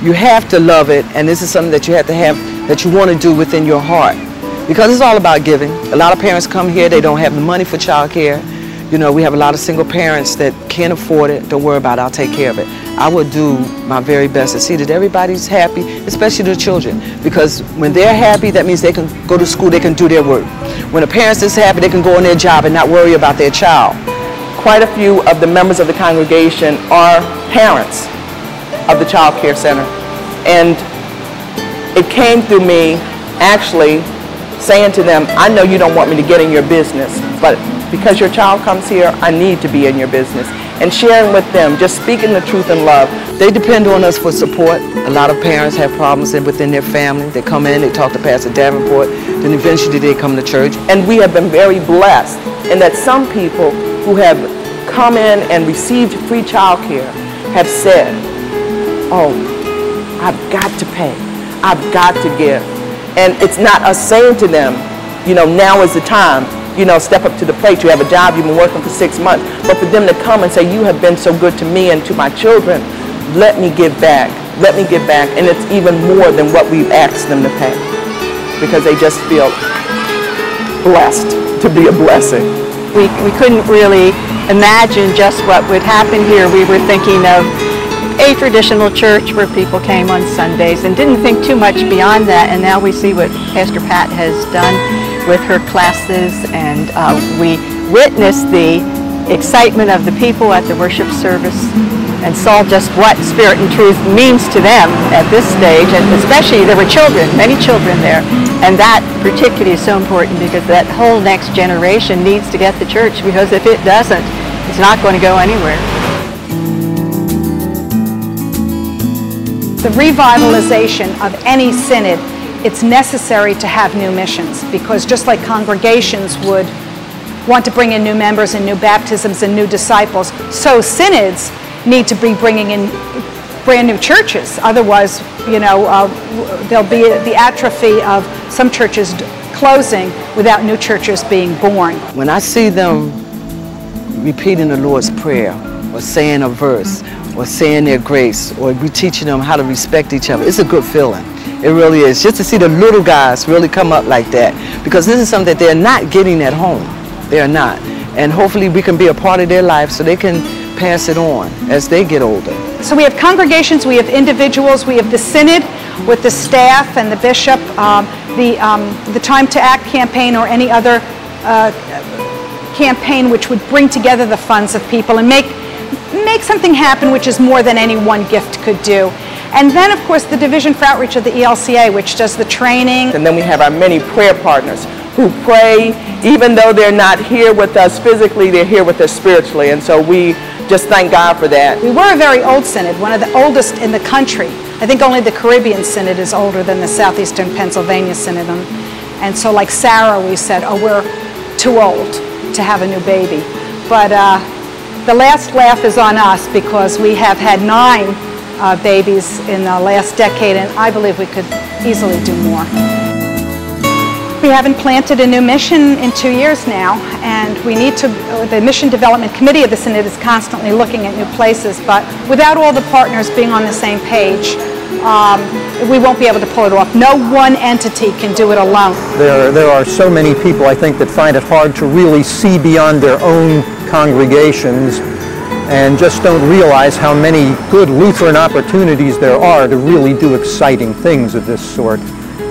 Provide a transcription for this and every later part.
you have to love it, and this is something that you have to have, that you want to do within your heart. Because it's all about giving. A lot of parents come here, they don't have the money for child care. You know, we have a lot of single parents that can't afford it. Don't worry about it, I'll take care of it. I would do my very best to see that everybody's happy, especially the children. Because when they're happy, that means they can go to school, they can do their work. When a parent is happy, they can go on their job and not worry about their child. Quite a few of the members of the congregation are parents of the Child Care Center. And it came through me actually saying to them, I know you don't want me to get in your business, but because your child comes here, I need to be in your business. And sharing with them, just speaking the truth in love. They depend on us for support. A lot of parents have problems within their family. They come in, they talk to Pastor Davenport, then eventually they come to church. And we have been very blessed in that some people who have come in and received free child care have said, oh, I've got to pay, I've got to give. And it's not us saying to them, you know, now is the time, you know, step up to the plate. You have a job, you've been working for 6 months. But for them to come and say, you have been so good to me and to my children, let me give back, let me give back. And it's even more than what we've asked them to pay, because they just feel blessed to be a blessing. We couldn't really imagine just what would happen here. We were thinking of a traditional church where people came on Sundays and didn't think too much beyond that, and now we see what Pastor Pat has done with her classes, and we witnessed the excitement of the people at the worship service and saw just what Spirit and Truth means to them at this stage, and especially there were children, many children there, and that particularly is so important because that whole next generation needs to get the church, because if it doesn't, it's not going to go anywhere. The revitalization of any synod, it's necessary to have new missions, because just like congregations would want to bring in new members and new baptisms and new disciples, so synods need to be bringing in brand new churches. Otherwise, you know, there'll be the atrophy of some churches closing without new churches being born. When I see them repeating the Lord's Prayer, or saying a verse, or saying their grace, or we teaching them how to respect each other, it's a good feeling. It really is. Just to see the little guys really come up like that, because this is something that they're not getting at home. They're not. And hopefully we can be a part of their life so they can pass it on as they get older. So we have congregations, we have individuals, we have the synod with the staff and the bishop, the Time to Act campaign or any other campaign which would bring together the funds of people and make something happen which is more than any one gift could do. And then, of course, the Division for Outreach of the ELCA, which does the training. And then we have our many prayer partners who pray, even though they're not here with us physically, they're here with us spiritually. And so we just thank God for that. We were a very old synod, one of the oldest in the country. I think only the Caribbean Synod is older than the Southeastern Pennsylvania Synod. And so like Sarah, we said, oh, we're too old to have a new baby. But the last laugh is on us, because we have had 9 babies in the last decade, and I believe we could easily do more. We haven't planted a new mission in 2 years now, and we need to, the Mission Development Committee of the Synod is constantly looking at new places, but without all the partners being on the same page, we won't be able to pull it off. No one entity can do it alone. There are so many people, I think, that find it hard to really see beyond their own congregations and just don't realize how many good Lutheran opportunities there are to really do exciting things of this sort.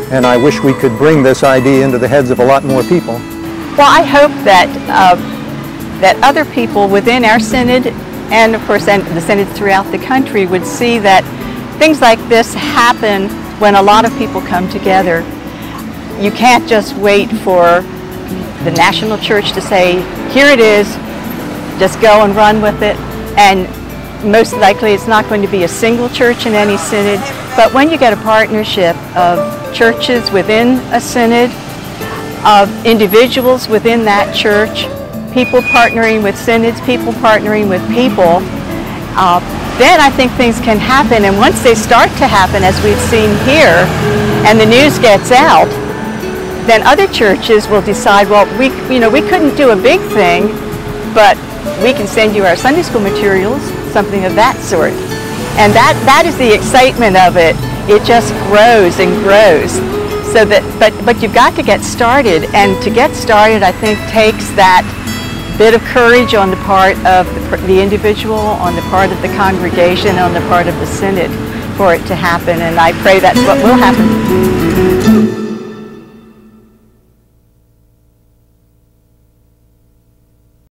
And I wish we could bring this idea into the heads of a lot more people. Well, I hope that that other people within our synod, and of course the synods throughout the country, would see that things like this happen when a lot of people come together. You can't just wait for the national church to say, here it is, just go and run with it. And most likely it's not going to be a single church in any synod, but when you get a partnership of churches within a synod, of individuals within that church, people partnering with synods, people partnering with people, then I think things can happen. And once they start to happen, as we've seen here, and the news gets out, then other churches will decide, well, we couldn't do a big thing, but we can send you our Sunday school materials, something of that sort. And that is the excitement of it. It just grows and grows. So that, but you've got to get started, and to get started, I think, takes that bit of courage on the part of the individual, on the part of the congregation, on the part of the synod, for it to happen. And I pray that's what will happen.